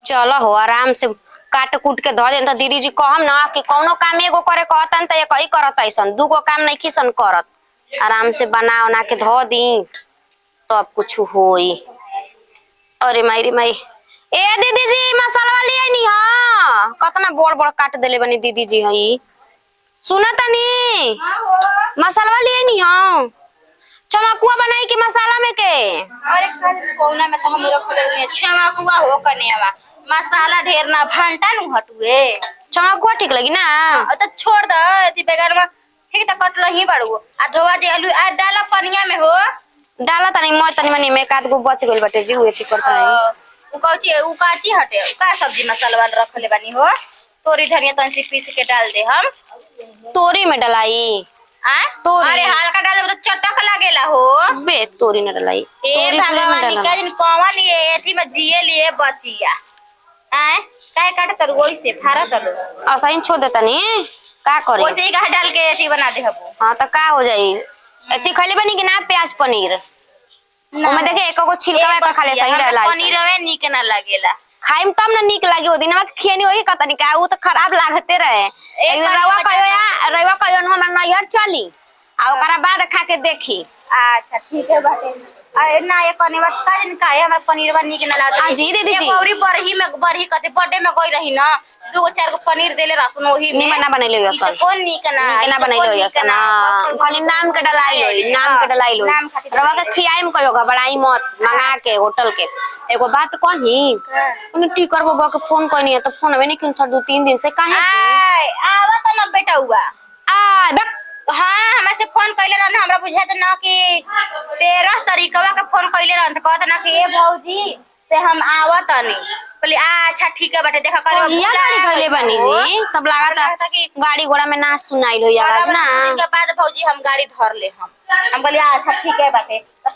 चलो हो आराम से काट कूट के धो दे तो दीदी जी कहम ना कि कौनो काम एगो करे कहतन त एक ही करत ऐसन दूगो काम नहीं किसन करत। आराम से बना उना के धो दी तब कुछ होई। अरे माई माई ए दीदी जी मसाला लिए नी हां कतना बड़ बड़ काट देले बनी दीदी जी हई सुना तनी। हां हो मसाला लिए नी हां चमकुआ बनाई के मसाला में के। अरे कोना में तो हम रखले नहीं चमकुआ हो कनेवा मसाला ढेर ना भंटा नु हटुए चमकुआ ठीक लगी ना। तो छोड़ द एती बेगर में ठीक त कट लही बाड़ू आ धोवा जे आलू आ डाला पनिया में हो डाला तनी म तनी मनी में काट गो बच गइल बाटे जीव एती करता नहीं उ कौची उ काची हटे का सब्जी मसाला वाला रखले बानी हो तोरी धनिया तन से पीस के डाल दे हम तोरी में डलाई आ तोरी अरे हल्का डाले तो चटक लागेला हो बे तोरी न डलाई ए भगवान का जिन कौन ये एथी में जिए लिए बचिया आ काहे काट तर ओई से फारा तलो असाइन छोड़ देता नी का करे ओइसे ही का डाल के एथी बना दे हबो। हां त का हो जाई एती खइले बनी कि ना प्याज पनीर ओमे देखे एको छिलका में का खाले सही रहला पनीर में नीक ना लागेला खाइम तब ना नीक लागी ओ दिनमा खियनी होई कतनी का उ त खराब लागते रहे एक दिन रवा कयो हमरा नैहर चली आ ओकरा बाद खा के देखी। अच्छा ठीक है बाटे अरे ना ये कने बात का दिन का है हमरा पनीर बा नीक ना लागत जी दीदी जी औरी बरही कते बर्थडे में गई रही ना दूगो चार गो पनीर देले रसन ओही में निमन ना बनैले हो सब कौन नीक ना बनैले हो सब खाली नाम के डलाई होई नाम के डलाई होई रवा के खियाइम कयो घबराई मत मंगा के होटल के एगो बात कही उन्हें टीकर बाबा के फोन करनी है तो फोन में नहीं क्यों था 2-3 दिन से काहे आवत ना बेटा हुआ आ बक हां हमरा से फोन कइले रहन हमरा बुझात ना कि 13 तारीखवा के फोन कइले रहन त कहत ना कि ए भौजी से हम आवत नहीं बोली अच्छा ठीक है बेटा देखा कर ये गाड़ी धइले बनी जी तब लागत कि गाड़ी घोड़ा में ना सुनाइल होई आवाज ना के बाद भौजी हम गाड़ी धर ले हम बोली अच्छा ठीक है बेटे तो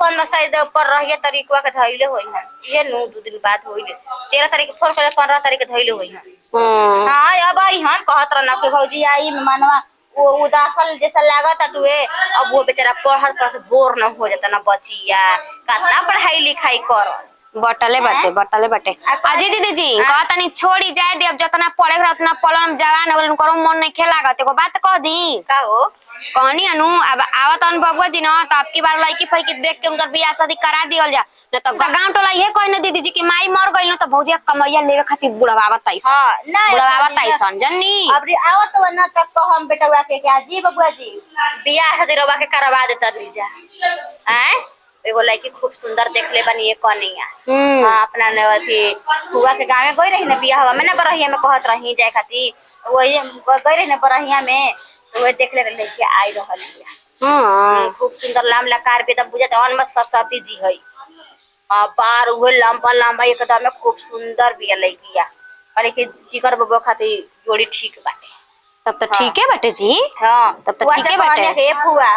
15 शायद ऊपर रहिए तारीखवा के धइले होई हम ये नु 2 दिन बाद होइले 13 तारीख फोन करे 15 तारीख के धइले होई हम हां अब आई हम कहत रहना कि भौजी आई मनवा वो उदासल जैसा लागत अटुए अब वो बेचारा पढ़त बोर न हो जाता ना बचिया कितना पढ़ाई लिखाई करस बटले बाटे अजी दीदी जी कहता नहीं छोड़ी जाए दे अब जितना पढ़े रहा उतना पढ़म जवान हो करो मन नहीं खेलागत एगो बात कह दी का हो कहनी अनु अब आवत अन बबुआ जी ना तो आपकी बार लड़की फैकी देख के उनकर बियाह शादी करा दियल जा न तो गांव टोला ये कह न दीदी जी की माई मर गइल न तो भौजिया कमैया लेवे खातिर बुढ़ावत आइसन हां ना बुढ़ावत आइसन जन्नी अब आवत न तक को हम बेटवा के जी बबुआ जी बियाह शादी रवा के करवा देता लीजा हैं एगो लड़की खूब सुंदर देखले बनी ये कनिया हां अपना नवथी हुआ के गांव में गई रही न बियाह में न बरहिया में कहत रही जाए खातिर वही गई रही न बरहिया में तो वो देखले लेके आई रहलिया खूब सुंदर लामला कार पे तब बुझत अनमत सरस्वती जी हई आ बार वो लंबा लंबा एकदम खूब सुंदर बिया लइकिया अरे के जिगर बबो खातिर जोड़ी ठीक बाटे तब तो ठीक है बेटे जी हां तब तो ठीक है बेटे के फुआ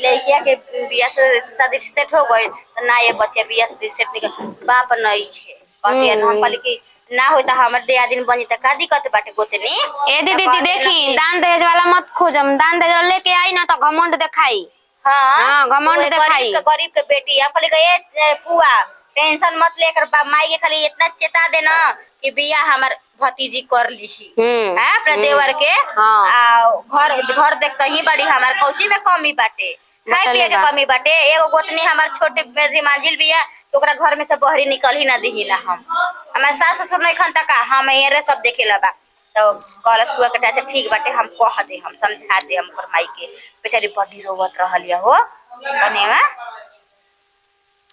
लइकिया के बिया से शादी सेट हो गई तो ना ये बच्चे बिया से सेट नहीं बाप नहीं है कहते हम कहली कि ना होई त हमर दे दिन बनी त का दिक्कत बाटे गोतनी ए दीदी जी देखी दान दहेज वाला मत खोजम दान दहेज लेके आई ना तो घमंड दिखाई हां घमंड दिखाई गरीब के बेटी हम कहली ए फुआ टेंशन मत लेकर माई के खाली इतना चेता देना कि बिया हमर भतीजी कर लीही हां अपने देवर के आ घर देखते ही बड़ी हमर कौची में कमी बाटे खाए पिए के कमी बाटे एगो गोतनी हमर छोटे बेजी मांझिल बिया तो ओकरा घर में से बहरी निकल ही ना दिही ना हम हमर सास ससुर नहीं खन तक हम एरे सब देखेला बा तो कॉलेज हुआ के अच्छा ठीक बाटे हम कह दे हम समझा दे हम माई के बेचारी बड़ी रोवत रहलिया हो कनेवा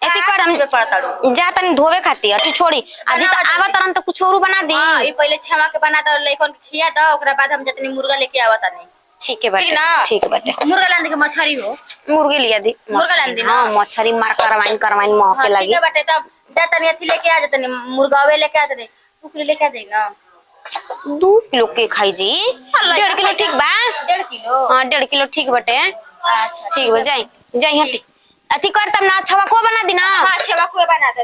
ऐसी कर हम पड़ताड़ू जा तनी धोवे खाती अटी छोड़ी आज त आवत तरन तो कुछ और बना दी हां ई पहले छमा के बना द लेकन खिया द ओकरा बाद हम जतनी मुर्गा लेके आवत नहीं ठीक है बेटे ठीक है बेटे मुर्गा लांदी के मछरी हो मुर्गी लिया दी मुर्गा लांदी ना हां मछरी मार करवाइन महके लगी ठीक है बेटे तब जतनी अथी लेके आ जतनी मुर्गावे लेके आ जतनी टुकड़ी लेके आ जाई ना 2 किलो के खाई जी 1.5 किलो ठीक बा 1.5 किलो हां 1.5 किलो ठीक बटे अच्छा ठीक हो जाई हटी अथी कर तब ना छवा को बना दी ना हां छवा को बना दे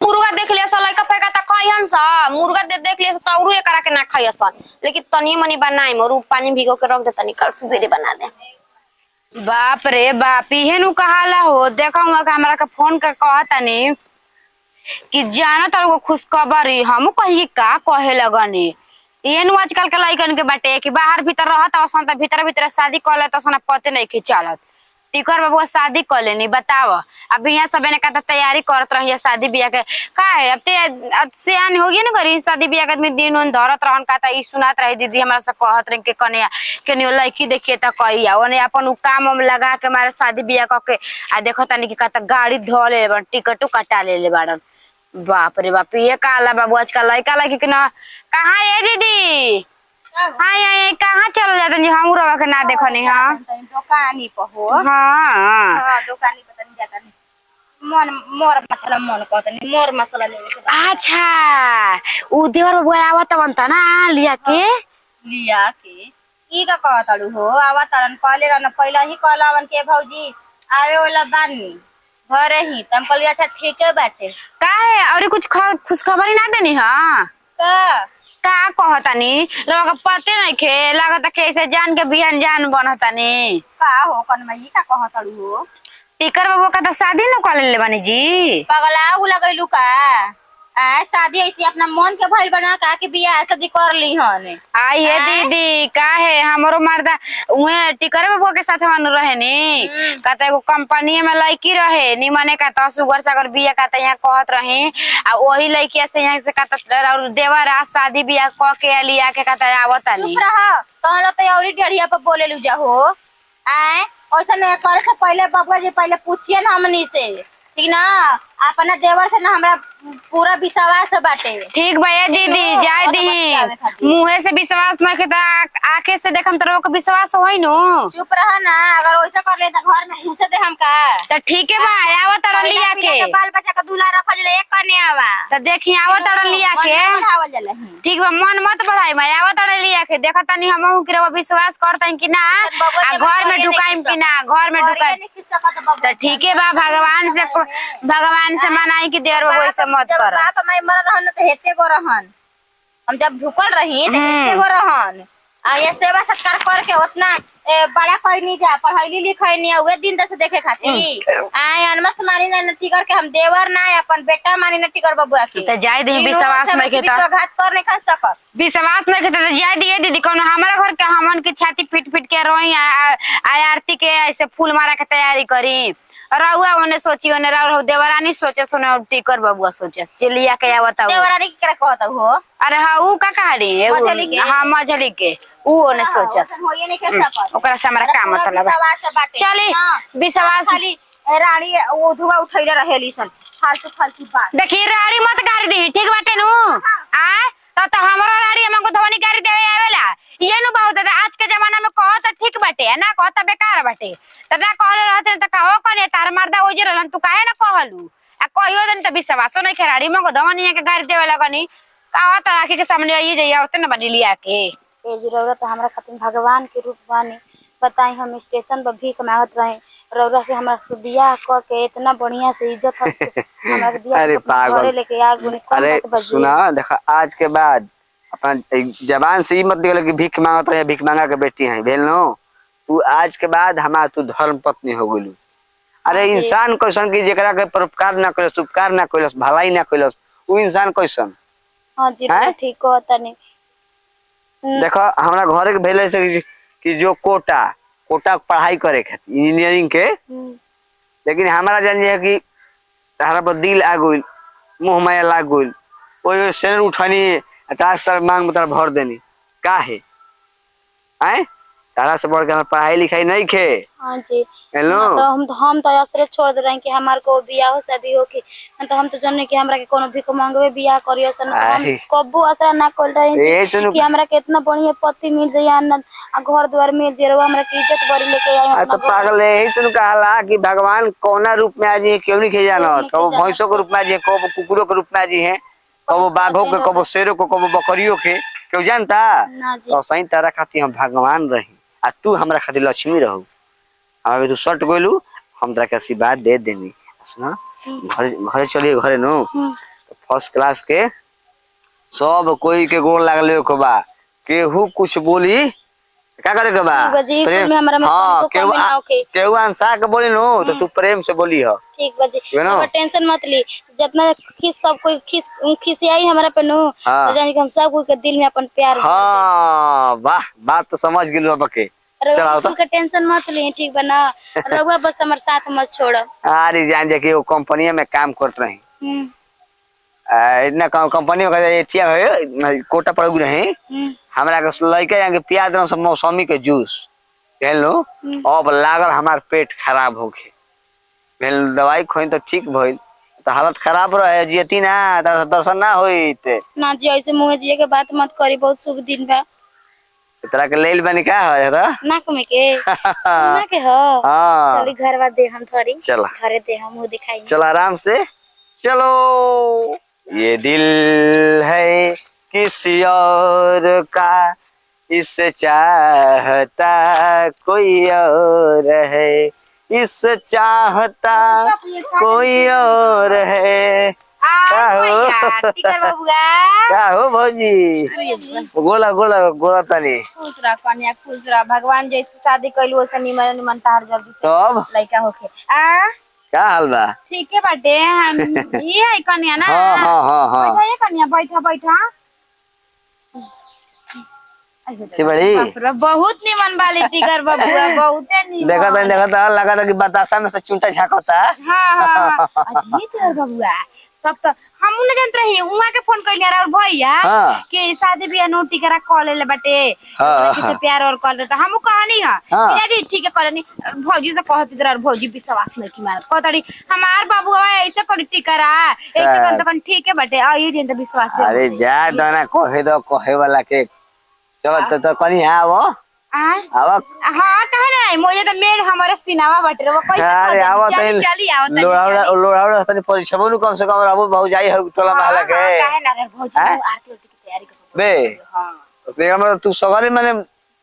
मुर्गा देख लिया स लइका पैका त खइहन स मुर्गा देख लिया स तौरू करा के ना खइहन स लेकिन तनी मनी बनाई मोर पानी भिगो के रख दे तनी कल सुबेरे बना दे। बाप रे बाप इहे नु कहाला हो देखो हमरा के फोन के कहता नहीं कि जाना तारू खुशखबरी हम कही का कहे लगनी ये नु आजकल के लइकन के बाटे कि बाहर भीतर रहत औसन त भीतर भीतर शादी कर ले त पते नहीं कि चलत टिकर बबुआ शादी कर लेनी बताव अब यहाँ सब ने का तैयारी करत रही शादी बियाह के का है अब ते सियान हो गई ना करी शादी बियाह के आदमी दिन उन धरत रहन का ई सुनात रही दीदी हमरा से कहत रही के कने केनियो लड़की देखिए त कहिया ओने अपन उ काम हम लगा के मारे शादी बियाह क के आ देखो तनी कि का गाड़ी ध ले बन टिकटो कटा ले बाड़न बाप रे बाप ये काला बाबू आजकल लड़का लड़की के ना कहाँ है दीदी हाँ ये कहाँ चल जाते हैं हम रवा के ना देखो नहीं हाँ दुकानी पर हो हाँ हाँ दुकानी पर नहीं जाता नहीं मन मोर मसाला मन कहता नहीं मोर मसाला ले अच्छा उ देवर बाबू आवत बनता ना लिया के ई का कहताड़ू हो आवतारन कहले रहन पहले ही कहलावन के भौजी आवे वाला बानी घरे ही तम कहली अच्छा ठीक है बाटे का है और कुछ खुशखबरी ना देनी हाँ का कहतानी लोग पते नहीं खे लागत कैसे जान के बिहान जान बनतानी का हो कनमई का कहताड़ू हो टिकर बाबू का तो शादी न कर ले बानी जी पगला उ लगैलू का आ शादी ऐसी अपना मन के भइल बना का कि बियाह शादी कर ली हन आइए दीदी का है हमरो मर्दा उहे टिकर बाबू के साथ मन रहे नी कहता एगो कंपनी में लड़की रहे निमने का तो सुगर सागर बिया का यहाँ कहत रहे आ वही लड़की से यहाँ से कहता और देवर आ शादी बियाह क के लिया के कहता आवतानी चुप रह कहला तो औरी डेढ़िया पर बोले लू जा हो आए ऐसा नहीं करे से पहले बबुआ जी पहले पूछिए ना हमनी से ठीक ना अपना देवर से ना हमरा पूरा विश्वास बाटे ठीक भैया दीदी जाए दी मुँहे से विश्वास न के आंखें से देखम तो रोक विश्वास होई नु चुप रहा ना अगर वैसा कर ले तो घर में घुसे दे हम का तो ठीक है भाई आवा तड़न लिया के बाल बच्चा का दूल्हा रखल ले एक कने आवा तो देखी आवा तड़न लिया के ठीक बा मन मत बढ़ाई मैं आवा तड़न लिया के देखा तनी हमहू कि विश्वास करतन कि ना घर में ढुकाइम कि ना घर में ढुकाइम तो ठीक है बा भगवान से मनाई कि देर वो ऐसे मत कर बाप हमारे मर रहन तो हेते गो रहन हम जब ढुकल रही तो हेते गो रहन आ ये सेवा सत्कार करके उतना बड़ा कोई नहीं जा पढ़ाई लिखाई नहीं हुए दिन दस देखे खातिर आए अनमस मानी ना नटी करके हम देवर ना अपन बेटा मानी नटी कर बबुआ की तो जाय दी विश्वास नहीं के तो घात कर नहीं खा सकत विश्वास नहीं के तो जाय दिए दीदी कोनो हमारा घर के हमन के छाती पीट पीट के रोई आरती के ऐसे फूल मारा के तैयारी करी रहुआ ओने सोची ओने रहो देवरानी सोचे सुने टिकर बबुआ सोचे चलिया के आवता देवरानी के करे कहता हो अरे हां ऊ का कहानी मछली के हां मछली के ऊ ओने सोचस होये नहीं के सकत ओकरा से हमरा काम मतलब चली विश्वास खाली रानी वो धुआ उठैले रहेली सन फालतू बात देखी रानी मत गाड़ी दी ठीक बाटे नु आ तो हमरा रानी हमको धोनी गाड़ी देवे आवेला ये नु बहुत आज के जमाना में कहत ठीक बाटे ना कहत बेकार बाटे त ना कहले रहते त कहो कने तार मर्दा ओजे रहलन तू काहे ना कहलू आ कहियो दिन त विश्वास नहीं खेराड़ी मको धोनी के गाड़ी देवे लगनी कहत आके के सामने आइए जइया होते ना बनी लिया के ए जरूरत तो हमरा खातिर भगवान के रूप बानी बताई हम स्टेशन पर भीख मांगत रहे रौरा से हमरा से बियाह क के इतना बढ़िया से इज्जत हमरा के दिया अरे पागल लेके आ गुनी अरे सुना देखा आज के बाद अपना जबान से ही मत निकल कि भीख मांगत रहे भीख मांगा के बेटी है भेल नो तू आज के बाद हमार तू धर्म पत्नी हो गइलू अरे इंसान कैसन की जेकरा के परोपकार ना कइलस उपकार ना कइलस भलाई ना कइलस उ इंसान कैसन हां जी ठीक कहता नहीं देखो हमरा घरे के भेले से कि जो कोटा पढ़ाई करे खातिर इंजीनियरिंग के लेकिन हमारा जान है कि तारा पर दिल आ गइल मुंह माया लाग गइल ओइ सेन उठानी तार मांग में तार भर देनी का है आए तारा से बढ़ के पढ़ाई लिखाई नहीं खे हां जी हेलो तो हम तो आश्रय छोड़ दे रहे हैं कि हमार को बियाह शादी हो के तो हम तो जन्ने कि हमरा के कोनो भी को मांगवे बियाह करियो सन हम कबो आशा ना कर रहे हैं कि हमरा के इतना बढ़िया पति मिल जाए आनंद आ घर द्वार मिल जे हमरा की इज्जत बड़ी लेके आए तो पागल है सुन कहला कि भगवान कोना रूप में आज क्यों नहीं खे जाना कबो भैंसों के रूप में आज कबो कुकुरों के रूप में आज है कबो बाघों के कबो शेरों को कबो बकरियों के क्यों जानता तो सही तरह खातिर हम भगवान रही आ तू हमरा खातिर लक्ष्मी रहू अबे तू शर्ट गोलू हम तोरा के आशीर्वाद दे देनी सुना घरे चलिए घरे नो फर्स्ट क्लास के सब कोई के गोड़ लागले को बा केहू कुछ बोली क्या करे के बा ठीक बा जी, प्रेम में हमरा में हाँ कमी ना होके। केहू अंसा के बोली नो तो तू प्रेम से बोली हो ठीक बा जी, You know? रउआ टेंशन मत ली। जितना सब कोई खिसियाई हमरा पे नु हाँ। तो जानी कि हम सब कोई के दिल में अपन प्यार हाँ वाह बात तो समझ गेलू अब के चलाओ रउआ तो के टेंशन मत ली, ठीक बा ना। रउआ बस हमर साथ मत छोड़। अरे जान जा के वो कंपनी में काम करत रही इतना कंपनी में एथिया है कोटा पड़ रहे हमरा के लइका जाके पिया दम सब मौसमी के जूस हेलो अब लागल हमार पेट खराब होके भेल दवाई खोई तो ठीक भइल तो हालत खराब रहे जियती ना दर्शन ना होई ते ना जी ऐसे मुंह जिए के बात मत करी, बहुत शुभ दिन बा। तरह के लेल बनी का है रा नाक में के सुना के हो हां चली घरवा दे हम थोड़ी चला घरे दे हम मुंह दिखाई चल आराम से चलो ये दिल है किसी और का इससे चाहता कोई और है इससे चाहता कोई और है क्या हो क्या हो भौजी गोला गोला गोला तनी खुश रह कन्या खुश रह, भगवान जैसे शादी कैलू वैसे निमन निमन तार जल्दी से तब लड़का होके आ क्या हाल बा ठीक है बाटे ये है कन्या ना। हाँ हाँ हाँ हाँ बैठा ये कन्या बैठा बैठा की बड़ी बाप रे, बहुत निमन वाली टिगर बबुआ बहुत देखा था लगा था कि बतासा में से चुंटा झांकता हाँ हाँ अजी टिगर बबुआ तब तो हम न जानत रही उहाँ के फोन कइले और भैया हाँ। कि शादी बियाह नो टिकरा कॉल ले बाटे हाँ, किसे हाँ। प्यार और कॉल देता हमहु कहानी हां हाँ। यानी ठीक है करनी भौजी से कहती इधर भौजी विश्वास नहीं की मारत कहतड़ी हमार बाबूआ ऐसे कर टिकरा ऐसे कर तो ठीक है बाटे आ ये जिन विश्वास है अरे जा दाना कहे दो कहे वाला के चल तो कनी आवो आवो हाँ कहे ना मोजे तो मेघ हमारे सिनावा बटे वो कैसे अरे आवो चली चली आओ लोहावड़ा तनी परीक्षा बोलू कम से कम रहबो बहु जाई हो टोला महला के कहे ना अगर भौजी आरती होती की तैयारी कर बे हां तो हमरा तू सगरे माने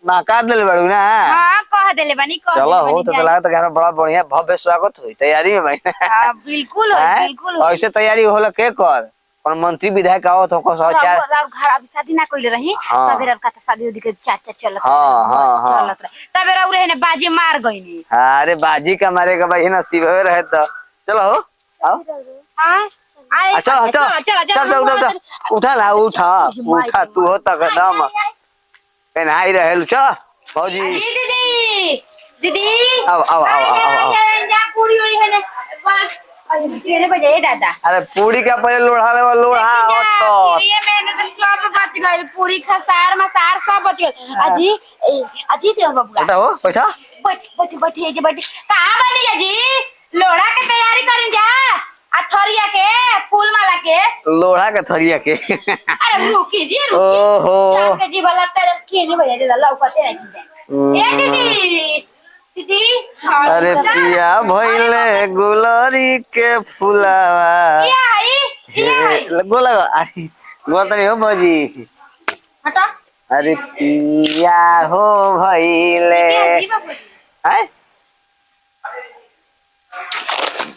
माकार देले बड़ू ना हां कह देले बनी कह चलो हो तो लागत है हमरा बड़ा बढ़िया भव्य स्वागत होई तैयारी में भाई हां बिल्कुल हो बिल्कुल हो ऐसे तैयारी होला के कर और मंत्री विधायक आओ तो को चार और घर अभी शादी ना कइले रही हाँ। तबेर का शादी उदी के चाचा चलत हाँ, हाँ, हाँ। चलत रहे तबेर और ने बाजी मार गईनी अरे बाजी का मारे का भाई नसीब है रहे तो चलो हो आओ हां आई चलो चलो चल उठा ला उठा तू हो तक दम पेनाई रहेल चल भौजी दीदी दीदी आओ जा पूरी उड़ी है ने तेरे बजे दादा अरे पूरी का पहले लोढ़ा ले लोढ़ा अच्छा ये मैंने तो सब बच गई पूरी खसार मसार सब बच गई अजी अजी देव बबुआ बेटा हो बैठा बैठी जे बैठी कहां बनी जी लोड़ा के तैयारी करें जा अथरिया के फूल माला के लोढ़ा के थरिया के अरे रुकी जी रुकी ओहो शाम के जी भला के नहीं भैया दादा लौकते नहीं ए दीदी दीदी अरे पिया भइले गुलरी के फुलावा ये गोला आई गोता नहीं हो भौजी हटा अरे पिया हो भइले जी बाबू हैं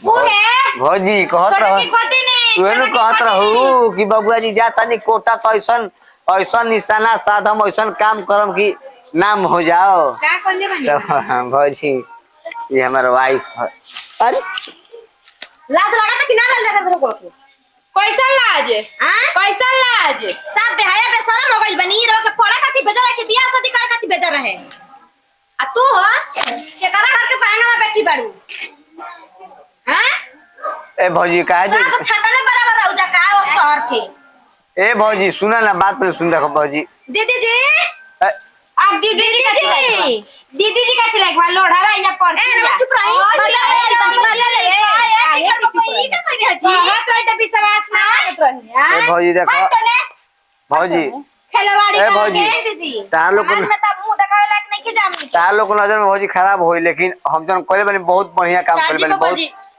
वो है भौजी कहत रह तू एनु कहत रहू कि बबुआ जी जाता नहीं कोटा तो ऐसन निशाना साधम ऐसन काम करम कि नाम हो जाओ क्या करले बनी भौजी ये हमार वाइफ अरे लाज लगा कि ना लाज लगा तेरे को कैसा लाज कैसा लाज सब बेहाया बेशरम हो गई बनी रो के पढ़ा खाती बेजा रहे के बियाह शादी कर खाती बेजा रहे आ तू हो के करा घर के पाना में बैठी बाड़ू हैं ए भौजी काहे जे सब छटले बराबर रह जा का वो शहर के ए भौजी सुना ना बात पे सुन देखो भौजी दीदी जी ए, अब दीदी जी का चिल्लाए वाला लोढ़ा रहा या पड़ ए चुप रही मजा ले ये का करी है जी हां तो इतना विश्वास मारत रही ए भौजी देखो भौजी खेलवाड़ी ए का भौजी, दीदी तार लोग में तब मुंह दिखावे लायक नहीं के जामनी तार लोग नजर में भौजी खराब होई लेकिन हम जन कहले बनी बहुत बढ़िया काम करले बनी बहुत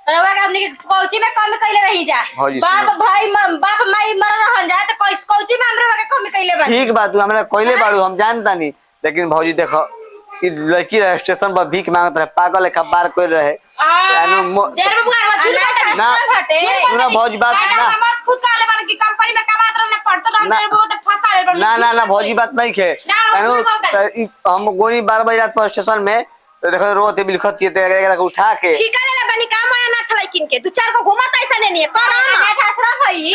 रवा के अपने कोची में कम कइले रही जा भौजी बाप सुनो। भाई बाप माई मर रहन जा त कोची में हमरा के कम कइले बा ठीक बात तू हमरा कहले बाड़ू हम जानता नहीं लेकिन भौजी देखो कि लड़की रहे स्टेशन पर भीख मांगत रहे पागल एक बार कोई रहे देर में बुआ चुल ना सुना भौजी बात ना हम खुद काले बन की कंपनी में कमात रहने पड़तो हम ना। देर बहुत फंसा ले ना ना ना भौजी बात नहीं खे हम गोनी 12 बजे रात पर स्टेशन में तो देखो रोते बिलखत ये तेरा उठा के ठिका ले बनी काम आया ना थलाई किन के दू चार को घुमाता ऐसा नहीं कर ना आश्रम भई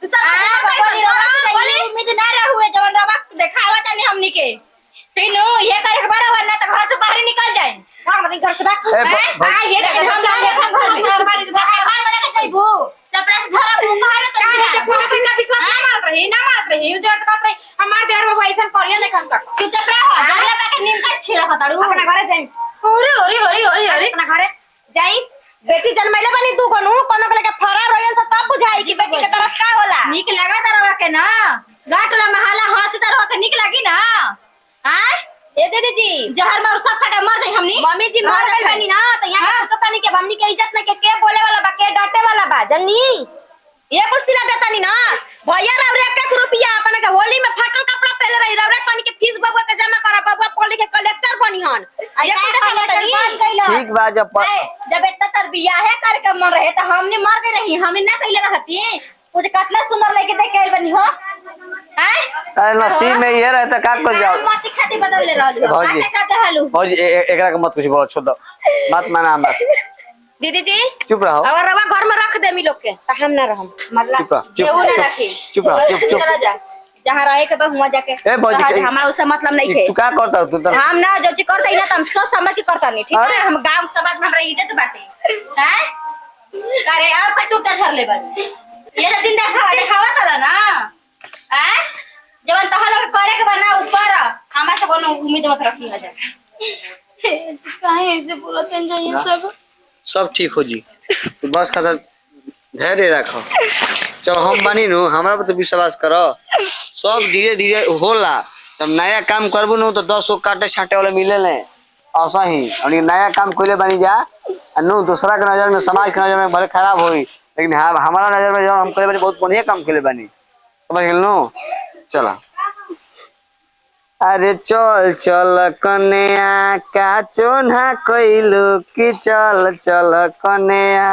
दू चार को घुमाता बोली उम्मीद ना रहुए जवन रवा देखावा तनी हमनी के तीनों ये करे के बराबर ना तो घर से बाहर निकल जाए घर से भाग ये घर वाले के जाइबू चपड़ा से झरा मुंह है तो काहे पूरा तरीका विश्वास ना मारत रही उधर तो कहत रही हमार देवर बाबू ऐसा करियो नहीं खन तक चुपचाप रहो जंगला पे के नीम का छिड़ा खतड़ू अपना घरे जाई अरे अपना घरे जाई बेटी जन्मैले बनी तू कोनु कोनो के लेके फरार होयन से तब बुझाई कि बेटी के तरफ का होला निक लगा तरवा के ना गाटला महला हंस तरवा के निक लगी ना हां ए दीदी जी जहर मार सब खा के मर जाई हमनी मम्मी जी मर गई बनी ना तो यहां सोचता नहीं कि हमनी के इज्जत ना के बोले वाला बा के डांटे वाला बा जन्नी ये कुछ सिला देता नहीं ना भैया रौरे 1 रुपया अपन के होली में फाटल कपड़ा पहले रही रौरे कनी के फीस बबुआ के जमा करा बबुआ पढ़ के कलेक्टर बनिहन ये ठीक बा जब इतना तरबिया है करके मर रहे तो हमने मर गए रही हमने ना कइले रहती मुझे कितना सुंदर लगे देख के बनी हो हैं अरे नसीब में ये रहता का कर जाओ मत खाती बदल ले रहलू भौजी। अच्छा कहते हलू भौजी एकरा के मत कुछ बोलो छोड़ दो मत माना मत दीदी जी चुप रहो अगर रवा घर में रख दे मी लोग के तो हम ना रहम मरला चुप रहो केहू ना रखी चुप रहो चुप चला जा जहां रहे के बा हुआ जाके ए भौजी रहा, हमारा उससे मतलब नहीं है तू का करता तू तो हम ना जो चीज करते ही ना तो हम सोच समझ के करता नहीं ठीक है हम गांव समाज में हमरा इज्जत बाटे हैं अरे आप का टूटा झर ले बन ये तो दिन दिखावा तला ना हैं जवन तह लोग करे के बना ऊपर हमरा से कोनो उम्मीद मत रखी हो जाए काहे ऐसे बोलते हैं जाइए सब ठीक हो जी तू बस का धैर्य रखो चलो हम बनी नु हमरा पे तो विश्वास करो सब धीरे धीरे होला जब नया काम करबू नु तो 10 काटे छाटे वाले मिले ले ऐसा ही और नया काम कोइले बनी जा नु दूसरा के नजर में समाज के नजर में भले खराब होई लेकिन हाँ हमारा नजर में जब हम करे बनी बहुत बढ़िया काम खेले बनी समझ गेल नु चला अरे चल चल कन्या का चोन्हा कइलू कि चल चल कन्या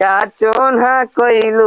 का चोन्हा कइलू